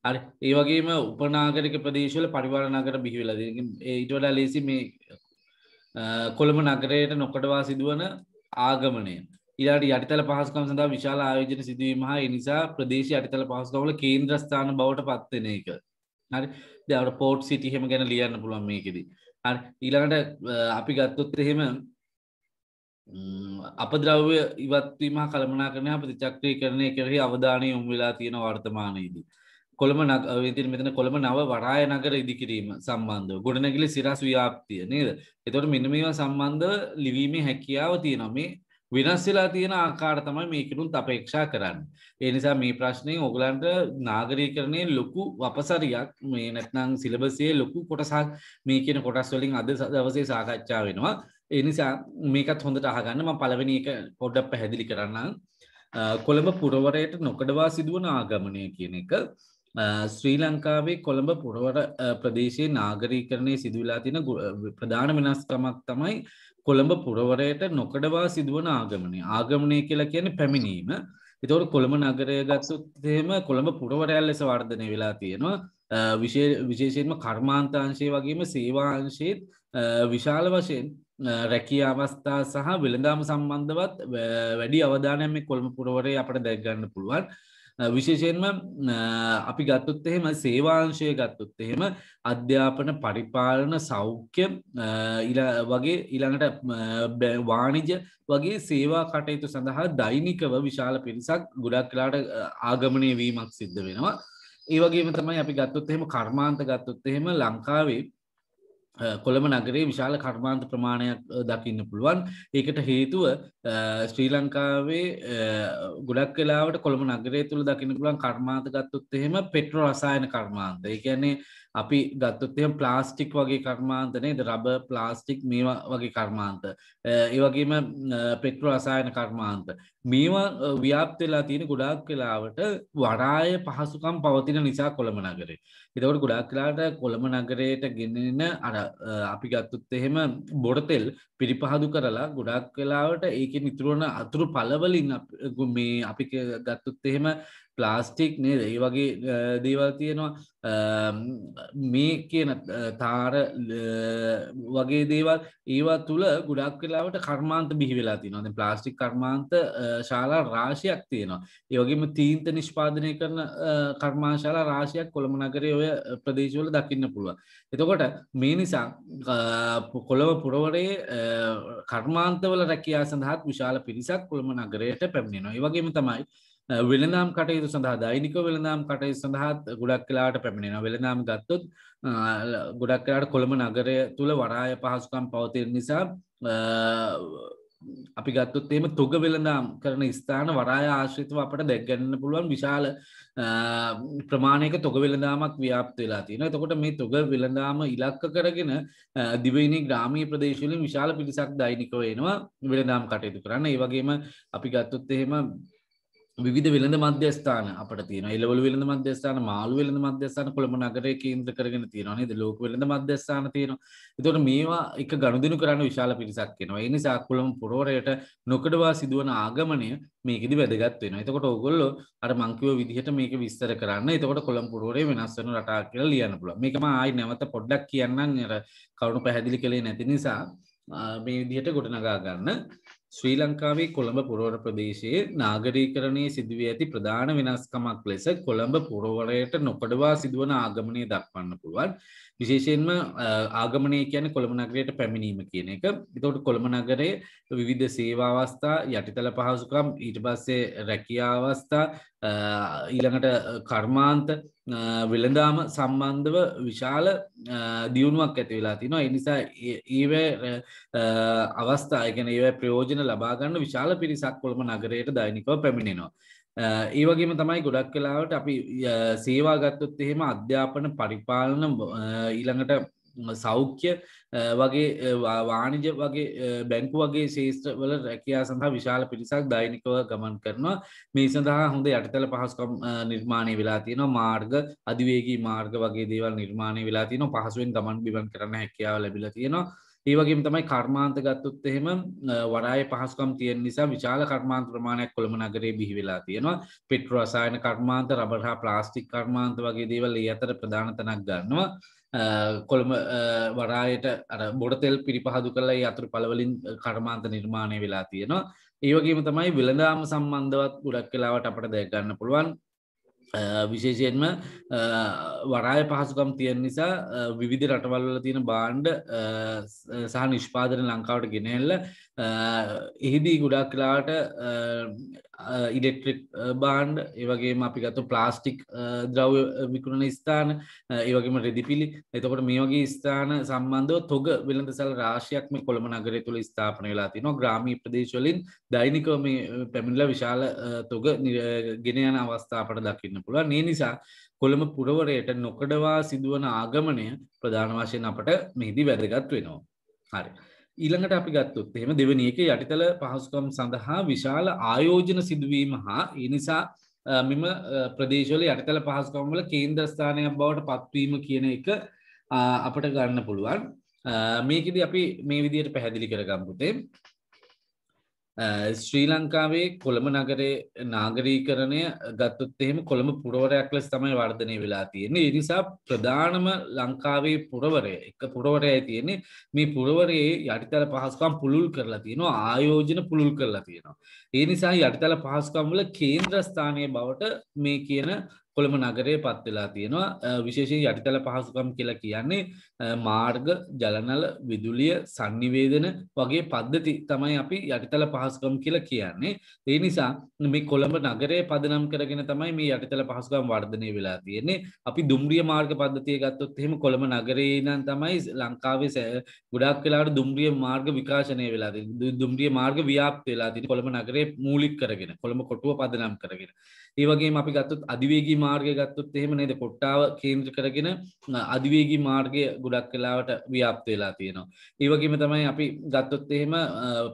හරි ඒ වගේම උපනාගරික ප්‍රදේශවල පරිවාර නගර බිහි වෙලා තියෙන. ඊට වඩා ලේසි මේ කොළඹ නගරයට නොකඩවා සිදුවන ආගමනය. ඊළාට යටිතල පහසුකම් සඳහා විශාල ආයෝජන සිදුවීම හා ඒ නිසා ප්‍රදේශ යටිතල පහසුකම් වල කේන්ද්‍රස්ථාන බවට පත් වෙන එක. හරි දැන් අපිට පෝට් සිටි එහෙම ගැන ලියන්න පුළුවන් මේකෙදි. හරි ඊළඟට අපි ගත්තොත් එහෙම අපද්‍රව්‍ය ඉවත්වීම හා කළමනාකරණය හා ප්‍රතිචක්‍රීකරණය කෙරෙහි අවධානය යොමු වෙලා තියෙන වර්තමානයේදී. කොළඹ මෙතන කොළඹ නව වරාය නගර ඉදිකිරීම සම්බන්ධව ගොඩනැගිලි සිරස් ව්‍යාප්තිය නේද? එතකොට මෙන්න මේවා සම්බන්ධව ලිවීමේ හැකියාව තියෙනවා. මේ වෙනස් වෙලා තියෙන ආකාර තමයි මේකෙනුත් අපේක්ෂා කරන්නේ. ඒ නිසා මේ ප්‍රශ්නේ ඔයගලන්ට නාගරීකරණයේ ලොකු වපසරියක් මේ නැත්නම් සිලබස් එකේ ලොකු කොටසක් මේ කියන කොටස් වලින් අද දවසේ සාකච්ඡා වෙනවා. ඒ නිසා මේකත් හොඳට අහගන්න. මම පළවෙනි එක පොඩ්ඩක් පැහැදිලි කරන්නම්. කොළඹ පුරවරයට නොකඩවා සිදුවන ආගමනය කියන එක ශ්‍රී ලංකාවේ කොළඹ පුරවර ප්‍රදේශයේ නාගරීකරණයේ සිදුවලා තියෙන ප්‍රධාන වෙනස්කමක් තමයි කොළඹ පුරවරයට නොකඩවා සිදුවන ආගමනය. ආගමනය කියලා කියන්නේ පැමිණීම. ඒතකොට කොළඹ නගරය ගත්තොත් එහෙම කොළඹ පුරවරයන් ලෙස වර්ධනය වෙලා තියෙනවා. විශේෂයෙන්ම කර්මාන්තාංශය වගේම සේවාංශයේ විශාල වශයෙන් රැකිය අවස්ථා සහ වෙළඳාම සම්බන්ධවත් වැඩි අවධානයක් මේ කොළඹ පුරවරයේ අපිට දැක් ගන්න පුළුවන්. විශේෂයෙන්ම අපි ගත්තොත් එහෙම සේවාංශය ගත්තොත් එහෙම අධ්‍යාපන පරිපාලන සෞඛ්‍ය වගේ ඊළඟට වාණිජ්‍ය වගේ සේවා කටයුතු සඳහා දෛනිකව විශාල පිරිසක් ගොඩක් වෙලාට ආගමනය වීමක් සිද්ධ වෙනවා. ඒ වගේම තමයි අපි ගත්තොත් එහෙම කර්මාන්ත ගත්තොත් එහෙම ලංකාවේ කොළඹ නගරයේ විශාල කර්මාන්ත ප්‍රමාණයක් දකින්න පුළුවන්. ඒකට හේතුව ශ්‍රී ලංකාවේ ගොඩක් වෙලාවට කොළඹ නගරය තුළ දකින්න පුළුවන් කර්මාන්ත ගත්තොත් එහෙම පෙට්‍රෝ රසායන කර්මාන්ත. ඒ කියන්නේ අපි ගත්තොත් එහෙම ප්ලාස්ටික් වගේ කර්මාන්ත නේද? රබර් ප්ලාස්ටික් මේවා වගේ කර්මාන්ත. ඒ වගේම පෙට්‍රෝ රසායන කර්මාන්ත. මේවා ව්‍යාප්ත වෙලා තියෙන ගොඩාක් වෙලාවට වරාය පහසුකම් පවතින නිසා කොළඹ නගරේ. එතකොට ගොඩාක් වෙලාවට කොළඹ නගරයට ගෙනෙන අර අපි ගත්තොත් එහෙම බොරතෙල් පිරිපහදු කරලා ගොඩක් වෙලාවට ඒකෙන් ඉතුරු වන අතුරු පළවලින් මේ අපි ගත්තොත් එහෙම ප්ලාස්ටික් නේද? ඒ වගේ දේවල් තියෙනවා. මේ කියන තාර වගේ දේවල් ඒවා තුල ගොඩක් වෙලාවට කර්මාන්ත බිහි වෙලා තියෙනවා. දැන් ප්ලාස්ටික් කර්මාන්ත ශාලා රාශියක් තියෙනවා. ඒ වගේම තීන්ත නිෂ්පාදනය කරන කර්මාශාලා රාශියක් කොළඹ නගරයේ ඔය ප්‍රදේශවල දකින්න පුළුවන්. එතකොට මේ නිසා කොළඹ පුරවරයේ කර්මාන්තවල රැකියාව සඳහා විශාල පිරිසක් කොළඹ නගරයට පැමිණෙනවා. ඒ වගේම තමයි වෙළඳාම් කටයුතු සඳහා දෛනික වෙළඳාම් කටයුතු සඳහා ගොඩක් වෙලාවට පැමිණෙනවා. වෙළඳාම් ගත්තොත් ගොඩක් වෙලාවට කොළඹ නගරය තුල වරාය පහසුකම් පවතින නිසා අපි ගත්තොත් එහෙම තොග වෙළඳාම් කරන ස්ථාන වරාය ආශ්‍රිතව අපට දැක් ගන්න පුළුවන් විශාල ප්‍රමාණයක තොග වෙළඳාමක් ව්‍යාප්ත වෙලා තියෙනවා. එතකොට මේ තොග වෙළඳාම ඉලක්ක කරගෙන දිවයිනේ ග්‍රාමීය ප්‍රදේශවලින් විශාල පිරිසක් දෛනිකව එනවා වෙළඳාම් කටයුතු කරන්න. ඒ වගේම අපි ගත්තොත් එහෙම විවිධ වෙළඳ මධ්‍යස්ථාන අපිට තියෙනවා. එළවලු වෙළඳ මධ්‍යස්ථාන, මාළු වෙළඳ මධ්‍යස්ථාන කොළඹ නගරයේ කේන්ද්‍ර කරගෙන තියෙනවා නේද? ලෝක වෙළඳ මධ්‍යස්ථාන තියෙනවා. ඒතකොට මේවා එක ගනුදෙනු කරන්න විශාල පිරිසක් එනවා. ඒ නිසා කොළඹ පුරවරයට නොකඩවා සිදුවන ආගමනය මේකෙදි වැදගත් වෙනවා. එතකොට ඕගොල්ලෝ අර මං කිව්ව විදිහට මේක විස්තර කරන්න. එතකොට කොළඹ පුරවරයේ වෙනස් වෙන රටාවක් කියලා ලියන්න පුළුවන්. මේක මම ආයි නැවත පොඩ්ඩක් කියන්නම් අර කරුණු පැහැදිලි කළේ නැති නිසා මේ විදිහට ගොඩනගා ගන්න. ශ්‍රී ලංකාවේ කොළඹ පුරවර ප්‍රදේශයේ නාගරීකරණයේ සිදුවී ඇති ප්‍රධාන වෙනස්කමක් ලෙස කොළඹ පුරවරයට නොකඩවා සිදුවන ආගමනය දක්වන්න පුළුවන්. විශේෂයෙන්ම ආගමනය කියන්නේ කොළඹ නගරයට පැමිණීම කියන එක. එතකොට කොළඹ නගරයේ විවිධ සේවා අවස්ථා, යටිතල පහසුකම්, ඊට පස්සේ රැකියා අවස්ථා, ඊළඟට කර්මාන්ත වෙළඳාම සම්බන්ධව විශාල දියුණුවක් ඇති වෙලා තිනවා. ඒ නිසා ඒවේ අවස්ථා ඒ කියන්නේ ඒවේ ප්‍රයෝජන ලබා ගන්න විශාල පිරිසක් කොළඹ නගරයට දෛනිකව පැමිණෙනවා. ඒ වගේම තමයි ගොඩක් වෙලාවට අපි සේවා ගත්තොත් එහෙම අධ්‍යාපන පරිපාලන ඊළඟට සෞඛ්‍ය වගේ වාණිජ වගේ බැංකු වගේ ශේෂ්ත්‍රවල රැකියා සඳහා විශාල පිරිසක් දෛනිකව ගමන් කරනවා. මේ සඳහා හොඳ යටිතල පහසුකම් නිර්මාණය වෙලා තියෙනවා. මාර්ග අධිවේගී මාර්ග වගේ දේවල් නිර්මාණය වෙලා තියෙනවා. පහසුවෙන් ගමන් බිමන් කරන්න හැකියාව ලැබිලා තියෙනවා. ඒ වගේම තමයි කර්මාන්ත ගත්තොත් එහෙම වරායේ පහසුකම් තියෙන නිසා විශාල කර්මාන්ත ප්‍රමාණයක් කොළඹ නගරයේ බිහි වෙලා තියෙනවා. පෙට්‍රෝ රසායන කර්මාන්ත, රබර් හා ප්ලාස්ටික් කර්මාන්ත වගේ දේවල් ඒ අතර ප්‍රධාන තැනක් ගන්නවා. කොළඹ වරායට අර බොඩ තෙල් පිරිපහදු කරලා ඒ අතුරු පළවලින් කර්මාන්ත නිර්මාණය වෙලා තියෙනවා. ඒ වගේම තමයි වෙළඳාම සම්බන්ධවත් ගොඩක් වෙලාවට අපිට දැක ගන්න පුළුවන්. විශේෂයෙන්ම වරාය පහසුකම් තියෙන නිසා විවිධ රටවල් වල තියෙන භාණ්ඩ සහ නිෂ්පාදන ලංකාවට ගෙනහැල්ලා එහිදී ගොඩක් වෙලාවට ඉලෙක්ට්‍රික් භාණ්ඩ ඒ වගේම අපි ගත්ත ප්ලාස්ටික් ද්‍රව්‍ය විකුණන ස්ථාන ඒ වගේම රෙදිපිලි එතකොට මේ වගේ ස්ථාන සම්බන්ධව තොග වෙළඳසැල් රාශියක් මේ කොළඹ නගරය තුල ස්ථාපන වෙලා තිනවා. ග්‍රාමීය ප්‍රදේශ වලින් දෛනිකව මේ පැමිණිලා විශාල තොග ගෙන යන අවස්ථා අපට දකින්න පුළුවන්. ඒ නිසා කොළඹ පුරවරයට නොකඩවා සිදුවන ආගමනය ප්‍රධාන වශයෙන් අපට මෙහිදී වැදගත් වෙනවා. හරි. ඊළඟට අපි ගත්තොත් එහෙම දෙවෙනි එක යටිතල පහසුකම් සඳහා විශාල ආයෝජන සිදුවීම හා ඒ නිසා මෙම ප්‍රදේශවල යටිතල පහසුකම් වල කේන්ද්‍රස්ථානයක් බවට පත්වීම කියන එක අපට ගන්න පුළුවන්. මේකෙදි අපි මේ විදිහට පැහැදිලි කරගමු පුතේ. ශ්‍රී ලංකාවේ කොළඹ නගරේ නාගරීකරණය ගත්තොත් එහෙම කොළඹ පුරවරයක් ලෙස තමයි වර්ධනය වෙලා තියෙන්නේ. ඒ නිසා ප්‍රධානම ලංකාවේ පුරවරය එක පුරවරයයි තියෙන්නේ. මේ පුරවරයේ යටිතල පහසුකම් පුළුල් කරලා තියෙනවා, ආයෝජන පුළුල් කරලා තියෙනවා. ඒ නිසා යටිතල පහසුකම් වල කේන්ද්‍රස්ථානයේ බවට මේ කියන කොළඹ නගරයේ පත් වෙලා තියෙනවා. විශේෂයෙන් යටිතල පහසුකම් කියලා කියන්නේ මාර්ග, ජලනල, විදුලිය, sannivedana වගේ පද්ධති තමයි අපි යටිතල පහසුකම් කියලා කියන්නේ. ඒ නිසා මේ කොළඹ නගරයේ පදනම් කරගෙන තමයි මේ යටිතල පහසුකම් වර්ධනය වෙලා තියෙන්නේ. අපි දුම්රිය මාර්ග පද්ධතිය ගත්තොත් එහෙම කොළඹ නගරයේ ඉඳන් තමයි ලංකාවේ ගොඩාක් වෙලාවට දුම්රිය මාර්ග විකාශනය වෙලා තියෙන්නේ. දුම්රිය මාර්ග ව්‍යාප්ත වෙලා තියෙන්නේ කොළඹ නගරයේ මූලික කරගෙන, කොළඹ කොටුව පදනම් කරගෙන. ඒ වගේම අපි ගත්තොත් අධිවේගී මාර්ගය ගත්තොත් එහෙම නේද, කොට්ටාව කේන්ද්‍ර කරගෙන අධිවේගී මාර්ගය ගොඩක් වෙලාවට ව්‍යාප්ත වෙලා තියෙනවා. ඒ වගේම තමයි අපි ගත්තොත් එහෙම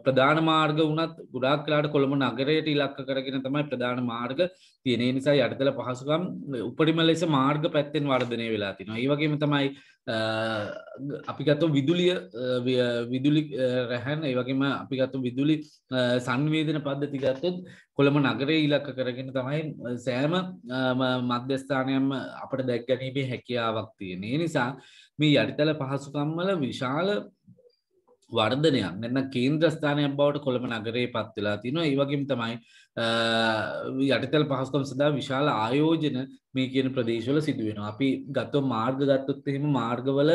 ප්‍රධාන මාර්ග වුණත් ගොඩක් වෙලාවට කොළඹ නගරයට ඉලක්ක කරගෙන තමයි ප්‍රධාන මාර්ග තියෙන. ඒ නිසා යටිතල පහසුකම් උපරිම ලෙස මාර්ග පැත්තෙන් වර්ධනය වෙලා තියෙනවා. ඒ වගේම තමයි අපි ගත්තොත් විදුලි රැහැන්, ඒ වගේම අපි ගත්තොත් විදුලි සංවේදන පද්ධති ගත්තොත් කොළඹ නගරයේ ඉලක්ක කරගෙන තමයි සෑම මධ්‍යස්ථානයක්ම අපට දැක් ගැනීමේ හැකියාවක් තියෙන. ඒ නිසා මේ යටිතල පහසුකම් වල විශාල වර්ධනයක් නැත්නම් කේන්ද්‍රස්ථානයක් බවට කොළඹ නගරයේ පත් වෙලා තිනවා. ඒ වගේම තමයි යටිතල පහසුකම් සඳහා විශාල ආයෝජන මේ කියන ප්‍රදේශවල සිදු වෙනවා. අපි ගත්තොත් මාර්ග ගත්තොත් එහෙම මාර්ගවල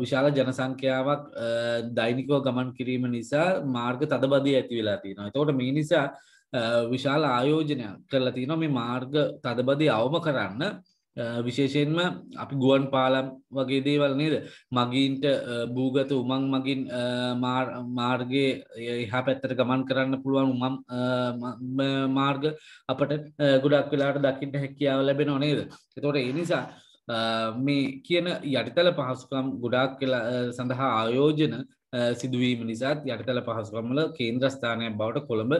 විශාල ජනසංඛ්‍යාවක් දෛනිකව ගමන් කිරීම නිසා මාර්ග තදබදිය ඇති වෙලා තියෙනවා. එතකොට මේ නිසා විශාල ආයෝජනයක් කරලා තියෙනවා මේ මාර්ග තදබදිය අවම කරන්න. විශේෂයෙන්ම අපි ගුවන් පාලම් වගේ දේවල් නේද, මගීන්ට භූගත උමං මගින් මාර්ගයේ එහා පැත්තට ගමන් කරන්න පුළුවන් උමම් මාර්ග අපට ගොඩක් වෙලාවට දකින්න හැකියාව ලැබෙනව නේද. එතකොට ඒ නිසා මේ කියන යටිතල පහසුකම් ගොඩාක් සඳහා ආයෝජන සිදුවීම නිසා යටිතල පහසුකම් වල කේන්ද්‍රස්ථානයක් බවට කොළඹ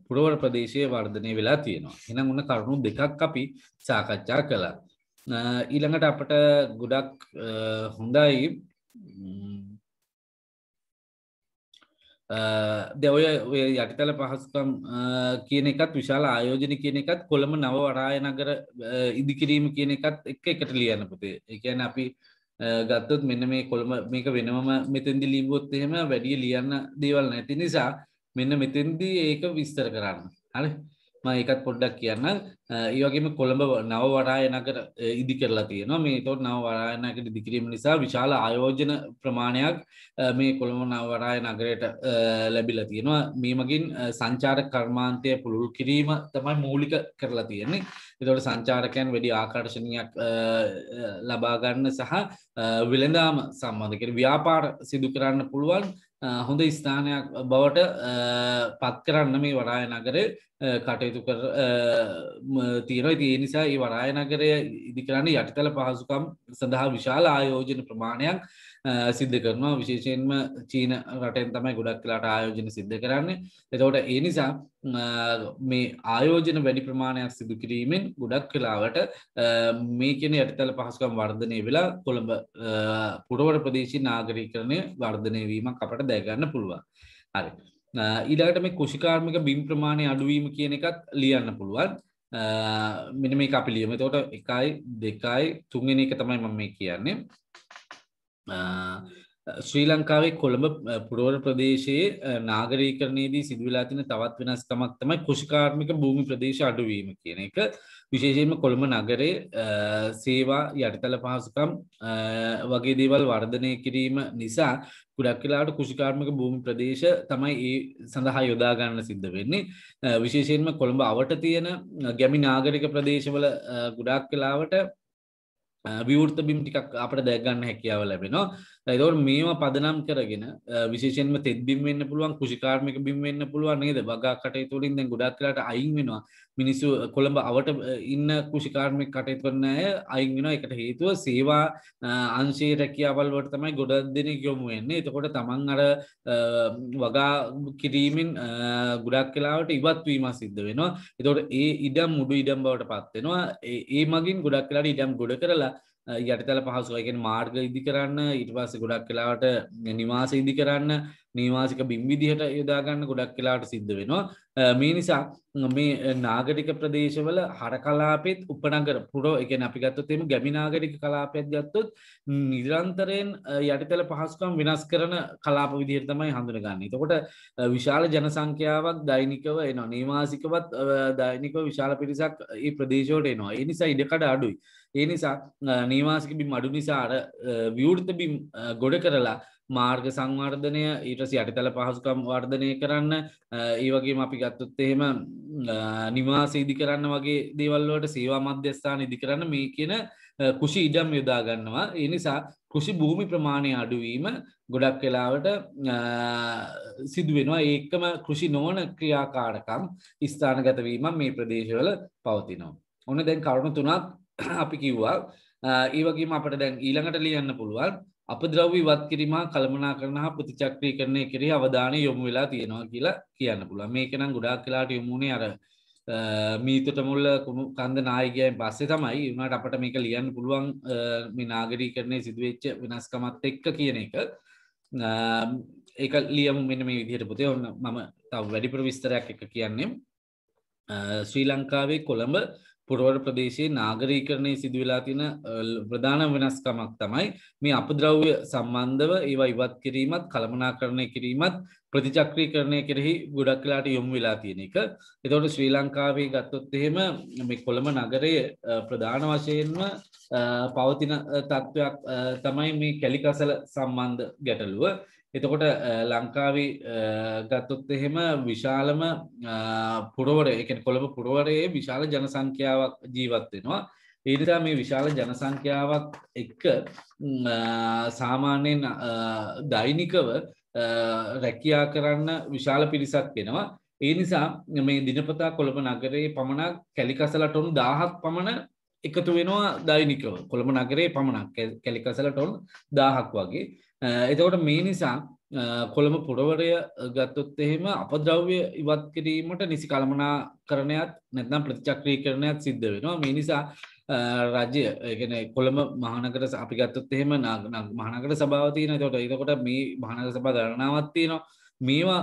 පුරවර ප්‍රදේශයේ වර්ධනය වෙලා තියෙනවා. එහෙනම් ඔන්න කරුණු දෙකක් අපි සාකච්ඡා කළා. ඊළඟට අපට ගොඩක් හොඳයි ඔය යටිතල පහසුකම් කියන එකත් විශාල ආයෝජන කියන එකත් කොළඹ නව වරාය නගර ඉදිකිරීම කියන එකත් එකට ලියන්න පුතේ. ඒ කියන්නේ අපි ගත්තොත් මෙන්න මේ කොළඹ මේක වෙනම මෙතෙන්දි ලිව්වොත් එහෙම වැඩි ලියන්න දේවල් නැති නිසා මෙන්න මෙතෙන්දි ඒක විස්තර කරන්න. හරි. ඒකත් පොඩ්ඩක් කියන්න. ඒ වගේම කොළඹ නව වරාය නගර ඉදි කරලා තියෙනවා. මේ ඒතකොට නව වරාය නගර ඉදි කිරීම නිසා විශාල ආයෝජන ප්‍රමාණයක් මේ කොළඹ නව වරාය නගරයට ලැබිලා තියෙනවා. මේ මගින් සංචාරක කර්මාන්තය පුළුල් කිරීම තමයි මූලික කරලා තියෙන්නේ. ඒතකොට සංචාරකයන් වැඩි ආකර්ෂණීයක් ලබා ගන්න සහ වෙළඳාම සම්බන්ධ කර ව්‍යාපාර සිදු කරන්න පුළුවන් හොඳ ස්ථානයක් බවට පත් කරන්න මේ වරාය නගරය කටයුතු කර තියෙනවා. ඉතින් ඒ නිසා මේ වරාය නගරය ඉදි කරන්න යටිතල පහසුකම් සඳහා විශාල ආයෝජන ප්‍රමාණයක් සිද්ධ කරනවා. විශේෂයෙන්ම චීන රටෙන් තමයි ගොඩක් වෙලාට ආයෝජන සිද්ධ කරන්නේ. එතකොට ඒ නිසා මේ ආයෝජන වැඩි ප්‍රමාණයක් සිදු කිරීමෙන් ගොඩක් වෙලාවට මේ කියන යටිතල පහසුකම් වර්ධනය වෙලා කොළඹ පුරවර ප්‍රදේශීය නාගරීකරණය වර්ධනය වීමක් අපට දැක ගන්න පුළුවන්. හරි. ඊළඟට මේ කුෂිකාර්මික බිම් ප්‍රමාණය අඩුවීම කියන එකත් ලියන්න පුළුවන්. මෙන්න මේක අපි ලියමු. එතකොට 1යි 2යි 3 වෙනි එක තමයි මම මේ කියන්නේ. ශ්‍රී ලංකාවේ කොළඹ පුරවර ප්‍රදේශයේ නාගරීකරණයේදී සිදු වෙලා තියෙන තවත් වෙනස්කමක් තමයි කුෂිකාර්මික භූමි ප්‍රදේශ අඩුවීම කියන එක. විශේෂයෙන්ම කොළඹ නගරයේ සේවා යටිතල පහසුකම් වගේ දේවල් වර්ධනය කිරීම නිසා ගොඩක් වෙලාවට කුෂිකාර්මික භූමි ප්‍රදේශ තමයි ඒ සඳහා යොදා ගන්න සිද්ධ වෙන්නේ. විශේෂයෙන්ම කොළඹ අවට තියෙන ගැමි නාගරික ප්‍රදේශවල ගොඩක් වෙලාවට විවෘත බිම් ටිකක් අපිට දැක ගන්න හැකියාව ලැබෙනවා. ඒකෝර මේවා පදනම් කරගෙන විශේෂයෙන්ම තෙත් බිම් වෙන්න පුළුවන්, කුෂිකාර්මික බිම් වෙන්න පුළුවන් නේද? වගා කටයුතු වලින් දැන් ගොඩක් වෙලාට අයින් වෙනවා. මිනිස්සු කොළඹ අවට ඉන්න කුෂිකාර්මික කටයුතු කරන අය අයින් වෙනවා. ඒකට හේතුව සේවා අංශයේ රැකියාවල් වලට තමයි ගොඩක් දෙනෙක් යොමු වෙන්නේ. එතකොට තමන් අර වගා කිරීමෙන් ගොඩක් වෙලාවට ඉවත් වීම සිද්ධ වෙනවා. එතකොට ඒ ඉඩම් මුඩු ඉඩම් බවට පත් වෙනවා. ඒ මගින් ගොඩක් වෙලාට ඉඩම් ගොඩ කරලා යටිතල පහසුකම් කියන්නේ මාර්ග ඉදි කරන්න, ඊට පස්සේ ගොඩක් වෙලාවට නිවාස ඉදි කරන්න, නිවාසික බිම් විදිහට යොදා ගන්න ගොඩක් වෙලාවට සිද්ධ වෙනවා. මේ නිසා මේ නාගරික ප්‍රදේශවල හර කලාපෙත් උපනගර පුර ඒ කියන්නේ අපි ගත්තොත් එimhe ගැමි නාගරික කලාපයක් ගත්තොත් නිරන්තරයෙන් යටිතල පහසුකම් වෙනස් කරන කලාප විදිහට තමයි හඳුනගන්නේ. එතකොට විශාල ජන සංඛ්‍යාවක් දෛනිකව එනවා. නිවාසිකවත් දෛනිකව විශාල පිරිසක් මේ ප්‍රදේශවලට එනවා. ඒ නිසා ඉඩකඩ අඩුයි. ඒ නිසා නිවාසික බිම් අඩු නිසා අර විවෘත බිම් ගොඩ කරලා මාර්ග සංවර්ධනය ඊට පස්සේ යටිතල පහසුකම් වර්ධනය කරන්න ඒ වගේම අපි ගත්තොත් එහෙම නිවාස ඉදි කරන්න වගේ දේවල් වලට සේවා මධ්‍යස්ථාන ඉදි කරන්න මේ කියන කුෂි ඉඩම් යොදා ගන්නවා. ඒ නිසා කුෂි භූමි ප්‍රමාණය අඩුවීම ගොඩක් වෙලාවට සිදු වෙනවා. ඒකම කෘෂි නොවන ක්‍රියාකාරකම් ස්ථානගත වීම මේ ප්‍රදේශවල පවතිනවා. ඔන්න දැන් කරුණු තුනක් අපි කිව්වා. ඒ වගේම අපිට දැන් ඊළඟට ලියන්න පුළුවන් අපද්‍රව්‍ය ඉවත් කිරීම කළමනාකරණ හා ප්‍රතිචක්‍රීකරණය කෙරෙහි අවධානය යොමු වෙලා තියෙනවා කියලා කියන්න පුළුවන්. මේක නම් ගොඩාක් වෙලාට යොමුනේ අර මීතොට මුල්ල කුණු කන්ද නායකයන් පස්සේ තමයි උනාට අපිට මේක ලියන්න පුළුවන් මේ නාගරීකරණයේ සිදුවෙච්ච වෙනස්කමත් එක්ක කියන එක. ඒක ලියමු මෙන්න මේ විදිහට පුතේ. ඔන්න මම තව වැඩිපුර විස්තරයක් එක කියන්නේ. ශ්‍රී ලංකාවේ කොළඹ පුරවර ප්‍රදේශයේ නාගරීකරණයේ සිදු වෙලා තියෙන ප්‍රධාන වෙනස්කමක් තමයි මේ අපද්‍රව්‍ය සම්බන්ධව ඒවා ඉවත් කිරීමත් කළමනාකරණය කිරීමත් ප්‍රතිචක්‍රීකරණය කෙරෙහි ගොඩක් වෙලාට යොමු වෙලා තියෙන එක. එතකොට ශ්‍රී ලංකාවේ ගත්තොත් එහෙම මේ කොළඹ නගරයේ ප්‍රධාන වශයෙන්ම පවතින තත්ත්වයක් තමයි මේ කැලිකසල සම්බන්ධ ගැටලුව. එතකොට ලංකාවේ ගත්තොත් එහෙම විශාලම පුරවරය ඒ කියන්නේ කොළඹ පුරවරයේ විශාල ජන සංඛ්‍යාවක් ජීවත් වෙනවා. ඒ නිසා මේ විශාල ජන සංඛ්‍යාවක් එක්ක සාමාන්‍යයෙන් දෛනිකව රැකියා කරන්න විශාල පිරිසක් වෙනවා. ඒ නිසා මේ දිනපතා කොළඹ නගරයේ පමණක් කැලිකසල ටොන් 1000ක් පමණ එකතු වෙනවා දෛනිකව. කොළඹ නගරයේ පමණක් කැලිකසල ටොන් 1000ක් වගේ. එතකොට මේ නිසා කොළඹ පුරවරය ගත්තොත් එහෙම අපද්‍රව්‍ය ඉවත් කිරීමට නිසි කළමනාකරණයක් නැත්නම් ප්‍රතිචක්‍රීකරණයක් සිද්ධ වෙනවා. මේ නිසා රජය ඒ කියන්නේ කොළඹ මහනගර අපි ගත්තොත් එහෙම මහනගර සභාව තියෙනවා. එතකොට මේ මහනගර සභා ගණනාවක් තියෙනවා. මේවා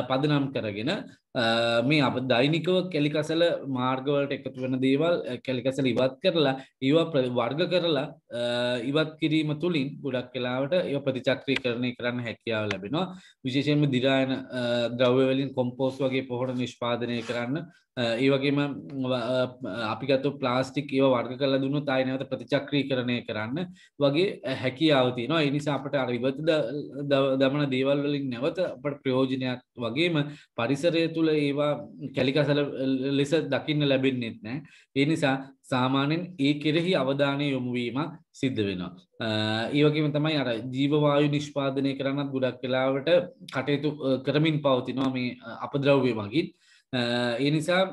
පදනම් කරගෙන මේ අප දෛනිකව කෙලිකසල මාර්ගවලට එකතු වෙන දේවල් කෙලිකසල ඉවත් කරලා ඒවා වර්ග කරලා ඉවත් කිරීම තුළින් ගොඩක් වෙලාවට ඒ ප්‍රතිචක්‍රීකරණය කරන්න හැකියාව ලැබෙනවා. විශේෂයෙන්ම දිරායන ද්‍රව්‍ය වලින් කොම්පෝස්ට් වගේ පොහොර නිෂ්පාදනය කරන්න ඒ වගේම අපි ගත්ත ප්ලාස්ටික් ඒවා වර්ග කරලා දුන්නොත් ආයෙ නැවත ප්‍රතිචක්‍රීකරණය කරන්න වගේ හැකියාව තියෙනවා. ඒ නිසා අපිට අර ඉවත් දමන දේවල් වලින් නැවත අපට ප්‍රයෝජනයක් වගේම පරිසරය තුළ ඒවා කැලිකසල ලෙස දකින්න ලැබෙන්නෙත් නැහැ. ඒ නිසා සාමාන්‍යයෙන් ඒ කෙරෙහි අවධානය යොමු වීම සිද්ධ වෙනවා. ඒ වගේම තමයි අර ජීව වායු නිෂ්පාදනය කරන්නත් ගොඩක් වෙලාවට කටයුතු කරමින් පවතිනවා මේ අපද්‍රව්‍ය මගින්. ඒ නිසා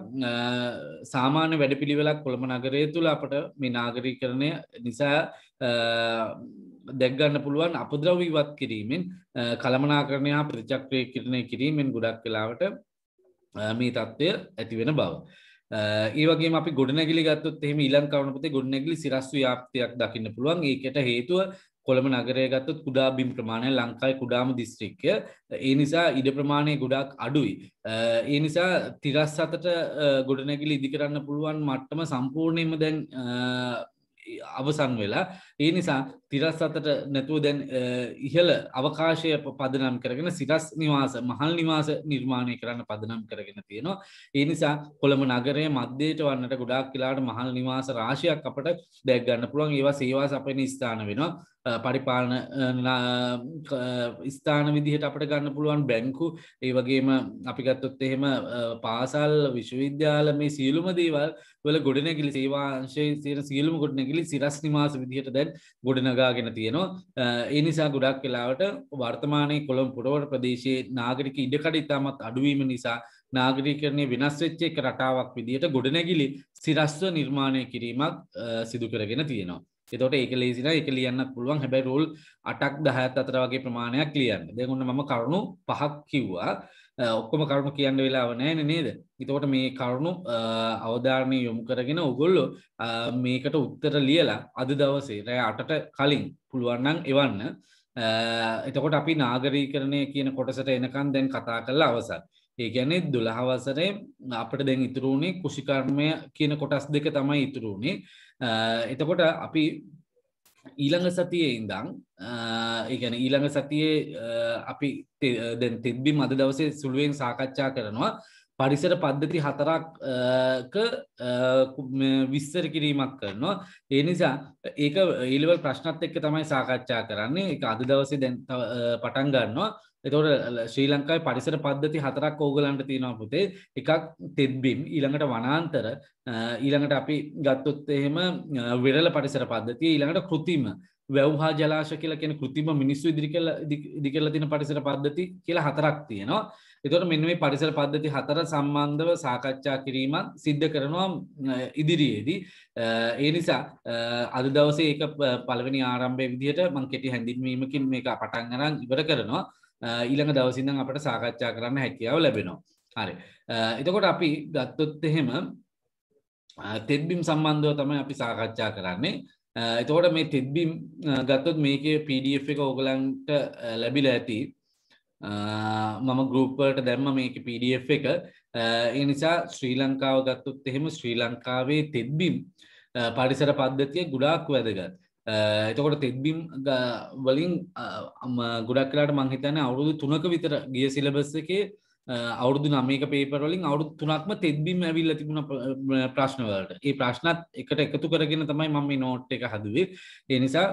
සාමාන්‍ය වැඩපිළිවෙලක් කොළඹ නගරය තුළ අපට මේ නාගරීකරණය නිසා දැක්ගන්න පුළුවන් අපද්‍රව්‍ය ඉවත් කිරීමෙන් කළමනාකරණය හා ප්‍රතිචක්‍රීකරණය කිරීමෙන් ගොඩක් වෙලාවට මේ තත්ත්වය ඇති වෙන බව. ඒ වගේම අපි ගොඩනැගිලි ගත්තොත් එහෙම ඊළඟ කවුණ පුතේ ගොඩනැගිලි සිරස්තු ව්‍යාප්තියක් දකින්න පුළුවන්. ඒකට හේතුව කොළඹ නගරය ගත්තොත් කුඩා බිම් ප්‍රමාණය ලංකාවේ කුඩාම දිස්ත්‍රික්කය. ඒ නිසා ඉඩ ප්‍රමාණය ගොඩක් අඩුයි. ඒ නිසා තිරස් අතට ගොඩනැගිලි ඉදි කරන්න පුළුවන් මට්ටම සම්පූර්ණයෙන්ම දැන් අවසන් වෙලා ඒ නිසා තිරස් අතට නැතුව දැන් ඉහළ අවකාශය පදනම් කරගෙන සිරස් නිවාස මහල් නිවාස නිර්මාණය කරන්න පදනම් කරගෙන තියෙනවා. ඒ නිසා කොළඹ නගරය මධ්‍යයට වන්නට ගොඩාක් වෙලාවට මහල් නිවාස රාශියක් අපට දැක් ගන්න පුළුවන්. ඒවා සේවා සපයන ස්ථාන වෙනවා. පරිපාලන ස්ථාන විදිහට අපට ගන්න පුළුවන් බැංකු ඒ වගේම අපි ගත්තොත් එහෙම පාසල් විශ්වවිද්‍යාල මේ සියලුම දේවල් වල ගොඩනැගිලි සේවා අංශයේ තියෙන සියලුම ගොඩනැගිලි සිරස් නිවාස විදිහට දැන් ගොඩනගාගෙන තියෙනවා. ඒ නිසා ගොඩක් වෙලාවට වර්තමානයේ කොළඹ පුරවර ප්‍රදේශයේ නාගරික ඉඩකඩ ඉතාමත් අඩුවීම නිසා නාගරීකරණය වෙනස් වෙච්ච එක රටාවක් විදිහට ගොඩනැගිලි සිරස්ව නිර්මාණය කිරීමක් සිදු කරගෙන තියෙනවා. එතකොට ඒක ලේසි නෑ. ඒක ලියන්නත් පුළුවන්. හැබැයි රෝල් 8ක් 10ක් අතර වගේ ප්‍රමාණයක් ලියන්න. දැන් ඔන්න මම කරුණු 5ක් කිව්වා. ඔක්කොම කරුණු කියන්න වෙලාව නැහැ නේද? එතකොට මේ කරුණු අවධානය යොමු කරගෙන ඔයගොල්ලෝ මේකට උත්තර ලියලා අද දවසේ රෑ 8ට කලින් පුළුවන් නම් එවන්න. එතකොට අපි නාගරීකරණය කියන කොටසට එනකන් දැන් කතා කරලා අවසන්. ඒ කියන්නේ 12 වසරේ අපිට දැන් ඉතුරු වුණේ කුෂිකර්මය කියන කොටස් දෙක තමයි ඉතුරු වුණේ. එතකොට අපි ඊළඟ සතියේ ඉඳන් ඒ කියන්නේ ඊළඟ සතියේ අපි දැන් තිබ්බිම අද දවසේ සුළුවෙන් සාකච්ඡා කරනවා පරිසර පද්ධති 4ක විස්තර කිරීමක් කරනවා. ඒ නිසා ඒක ඒ ලෙවල් ප්‍රශ්නත් එක්ක තමයි සාකච්ඡා කරන්නේ. ඒක අද දවසේ දැන් පටන් ගන්නවා. එතකොට ශ්‍රී ලංකාවේ පරිසර පද්ධති 4ක් ඕගලන්ට තියෙනවා පුතේ. එකක් තෙත්බිම්, ඊළඟට වනාන්තර, ඊළඟට අපි ගත්තොත් එහෙම විරල පරිසර පද්ධතිය, ඊළඟට කෘතිම වැව් හා ජලාශ කියලා කියන කෘතිම මිනිස්සු ඉදි කරලා තියෙන පරිසර පද්ධති කියලා 4ක් තියෙනවා. එතකොට මෙන්න මේ පරිසර පද්ධති 4 සම්බන්ධව සාකච්ඡා කිරීමක් සිද්ධ කරනවා ඉදිරියේදී. ඒ නිසා අද දවසේ ඒක පළවෙනි ආරම්භයේ විදිහට මම කෙටි හැඳින්වීමකින් මේක පටන් අරන් ඉවර කරනවා. ඊළඟ දවසේ ඉඳන් අපිට සාකච්ඡා කරන්න හැකියාව ලැබෙනවා. හරි. එතකොට අපි ගත්තොත් එහෙම තෙත්බිම් සම්බන්ධව තමයි අපි සාකච්ඡා කරන්නේ. එතකොට මේ තෙත්බිම් ගත්තොත් මේකේ PDF එක ඕගලන්ට ලැබිලා ඇති. මම ගෲප් වලට දැම්ම මේකේ PDF එක. ඒ නිසා ශ්‍රී ලංකාව ගත්තොත් එහෙම ශ්‍රී ලංකාවේ තෙත්බිම් පරිසර පද්ධතිය ගොඩාක් වැදගත්. එතකොට තෙත්බිම් වලින් ගොඩක් වෙලාට මං හිතන්නේ අවුරුදු 3ක විතර ගිය සිලබස් එකේ අවුරුදු 9ක පේපර් වලින් අවුරුදු 3ක්ම තෙත්බිම් ඇවිල්ලා තිබුණ ප්‍රශ්න වලට. ඒ ප්‍රශ්නත් එකට එකතු කරගෙන තමයි මම මේ නෝට් එක හදුවේ. ඒ නිසා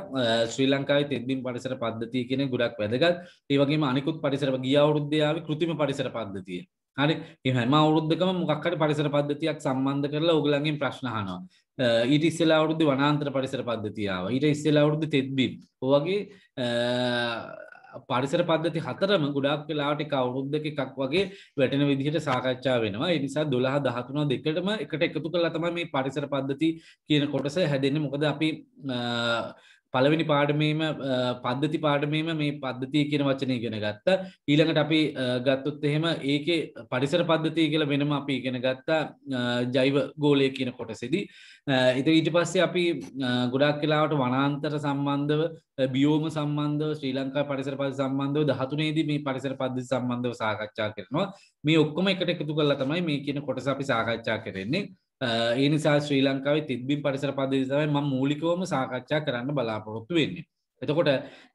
ශ්‍රී ලංකාවේ තෙත්බිම් පරිසර පද්ධතිය කියන ගොඩක් වැදගත්. ඒ වගේම අනිකුත් පරිසර ගිය අවුරුද්දේ ආවේ කෘත්‍රිම පරිසර පද්ධතිය. හරි. මේ හැම අවුරුද්දකම මොකක් හරි පරිසර පද්ධතියක් සම්බන්ධ කරලා ඕගලන්ගෙන් ප්‍රශ්න අහනවා. ඊට ඉස්සෙල්ලා අවුරුද්දේ වනාන්තර පරිසර පද්ධතිය ආවා. ඊට ඉස්සෙල්ලා අවුරුද්දේ තෙත්බිම්. ඔය වගේ පරිසර පද්ධති 4ම ගොඩාක් වෙලාවට එක අවුරුද්දක එකක් වගේ වැටෙන විදිහට සාකච්ඡා වෙනවා. ඒ නිසා 12 13 දෙකටම එකට එකතු කරලා තමයි මේ පරිසර පද්ධති කියන කොටස හැදෙන්නේ. මොකද අපි පළවෙනි පාඩමේම පද්ධති පාඩමේම මේ පද්ධතිය කියන වචනේ ඉගෙන ගත්තා. ඊළඟට අපි ගත්තොත් එහෙම ඒකේ පරිසර පද්ධතිය කියලා වෙනම අපි ඉගෙන ගත්තා ජෛව ගෝලය කියන කොටසේදී. ඊට පස්සේ අපි ගොඩාක් වෙලාවට වනාන්තර සම්බන්ධව බියෝම සම්බන්ධව ශ්‍රී ලංකාවේ පරිසර පද්ධති සම්බන්ධව 13 දී මේ පරිසර පද්ධති සම්බන්ධව සාකච්ඡා කරනවා. මේ ඔක්කොම එකට එකතු කරලා තමයි මේ කියන කොටස අපි සාකච්ඡා කරන්නේ. ඒ නිසා ශ්‍රී ලංකාවේ තිත්බිම් පරිසර පද්ධතිය තමයි මම මූලිකවම සාකච්ඡා කරන්න බලාපොරොත්තු වෙන්නේ. එතකොට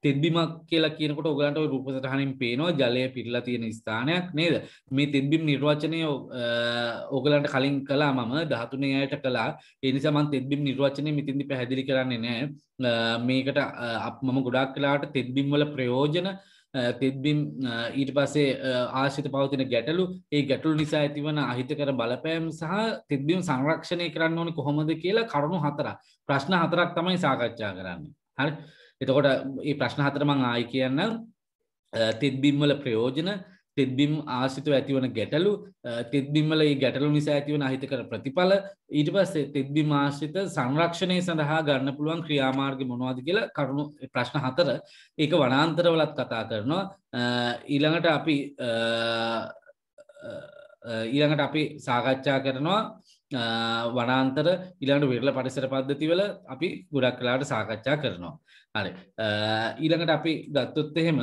තිත්බිමක් කියලා කියනකොට ඔයගලන්ට ওই රූප සටහනින් පේනවා ජලය පිරලා තියෙන ස්ථානයක් නේද? මේ තිත්බිම් නිර්වචනය ඔයගලන්ට කලින් කළා මම 13 අයට කළා. ඒ නිසා මම තිත්බිම් නිර්වචනය මෙතෙන්දි පැහැදිලි කරන්නේ නැහැ. මේකට මම ගොඩාක් වෙලාවට තිත්බිම් වල ප්‍රයෝජන තිත්බිම් ඊට පස්සේ ආශ්‍රිත පවතින ගැටලු ඒ ගැටලු නිසා ඇතිවන අහිතකර බලපෑම් සහ තිත්බිම් සංරක්ෂණය කරන්න ඕනේ කොහොමද කියලා කරුණු 4ක් ප්‍රශ්න 4ක් තමයි සාකච්ඡා කරන්නේ. හරි. එතකොට මේ ප්‍රශ්න 4 මම ආයි කියන්නම්. තිත්බිම් වල ප්‍රයෝජන, තිත්බිම් ආශ්‍රිතව ඇතිවන ගැටලු, තිත්බිම් වල මේ ගැටලු නිසා ඇතිවන අහිතකර ප්‍රතිඵල, ඊට පස්සේ තිත්බිම් ආශ්‍රිත සංරක්ෂණය සඳහා ගන්න පුළුවන් ක්‍රියාමාර්ග මොනවද කියලා කරුණු ප්‍රශ්න 4 ඒක වනාන්තරවලත් කතා කරනවා. ඊළඟට අපි සාකච්ඡා කරනවා වනාන්තර ඊළඟට විරල පරිසර පද්ධති වල අපි ගොඩක් වෙලාවට සාකච්ඡා කරනවා. හරි. ඊළඟට අපි ගත්තොත් එහෙම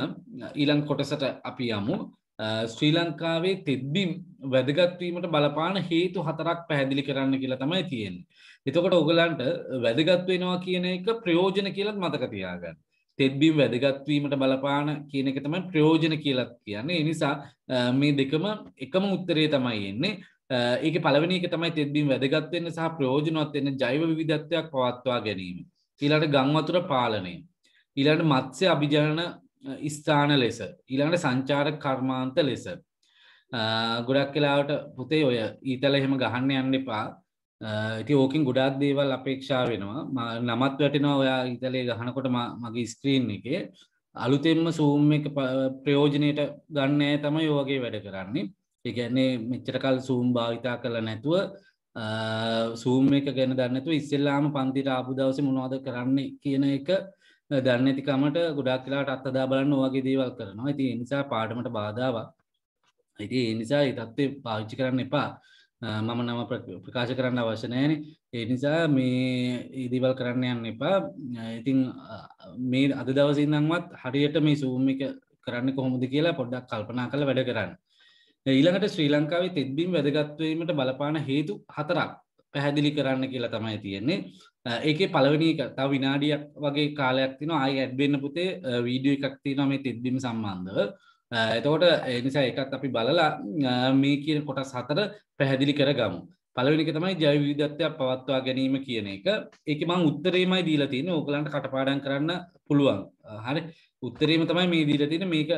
ඊළඟ කොටසට අපි යමු. ශ්‍රී ලංකාවේ තිත්බිම් වැදගත් වීමට බලපාන හේතු 4ක් පැහැදිලි කරන්න කියලා තමයි තියෙන්නේ. එතකොට ඔයගලන්ට වැදගත් වෙනවා කියන එක ප්‍රයෝජන කියලාත් මතක තියාගන්න. තිත්බිම් වැදගත් වීමට බලපාන කියන එක තමයි ප්‍රයෝජන කියලා කියන්නේ. ඒ නිසා මේ දෙකම එකම උත්තරේ තමයි එන්නේ. ඒකේ පළවෙනි එක තමයි තිත්බිම් වැදගත් වෙන්න සහ ප්‍රයෝජනවත් වෙන්න ජෛව විවිධත්වයක් පවත්වා ගැනීම. ඊළඟට ගම් වතුර පාලනය. ඊළඟට මත්ස්‍ය අභිජනන ස්ථාන ලෙස. ඊළඟට සංචාරක කර්මාන්ත ලෙස. ගොඩක් වෙලාවට පුතේ ඔය ඊතල එහෙම ගහන්න යන්න එපා. ඉතින් ඕකෙන් ගොඩාක් දේවල් අපේක්ෂා වෙනවා. නමත් වැටෙනවා ඔයා ඊතලේ ගහනකොට මගේ ස්ක්‍රීන් එකේ. අලුතෙන්ම zoom එක ප්‍රයෝජනෙට ගන්න අය තමයි ඔය වගේ වැඩ කරන්නේ. ඒ කියන්නේ මෙච්චර කල් zoom භාවිතා කරලා නැතුව zoom එක ගැන දන්නේ නැතුව ඉස්සෙල්ලාම පන්තිට ආපු දවසේ මොනවද කරන්නේ කියන එක දන්නේ නැති කමට ගොඩාක් වෙලාවට අත්දැක බලන්න ඔය වගේ දේවල් කරනවා. ඉතින් ඒ නිසා පාඩමට බාධාවක්. ඉතින් ඒ නිසා ඒ தත්ත්වය පාවිච්චි කරන්න එපා. මම නම ප්‍රකාශ කරන්න අවශ්‍ය නැහැනේ. ඒ නිසා මේ දේවල් කරන්න යන්න එපා. ඉතින් මේ අද දවසේ ඉඳන්වත් හරියට මේ zoom එක කරන්නේ කොහොමද කියලා පොඩ්ඩක් කල්පනා කරලා වැඩ කරන්න. ඊළඟට ශ්‍රී ලංකාවේ තිත්බිම් වැදගත් වීමට බලපාන හේතු 4ක් පැහැදිලි කරන්න කියලා තමයි තියෙන්නේ. ඒකේ පළවෙනි එක තව විනාඩියක් වගේ කාලයක් තියෙනවා. ආයෙ ඇඩ් වෙන්න පුතේ වීඩියෝ එකක් තියෙනවා මේ තිත්බිම් සම්බන්ධව. එතකොට ඒ නිසා ඒකත් අපි බලලා මේ කියන කොටස් 4 පැහැදිලි කරගමු. පළවෙනි එක තමයි ජෛව විවිධත්වය පවත්වා ගැනීම කියන එක. ඒකේ මම උත්තරේමයි දීලා තියෙන්නේ. ඕගලන්ට කටපාඩම් කරන්න පුළුවන්. හරි. උත්තරේම තමයි මේ දීලා තියෙන්නේ. මේක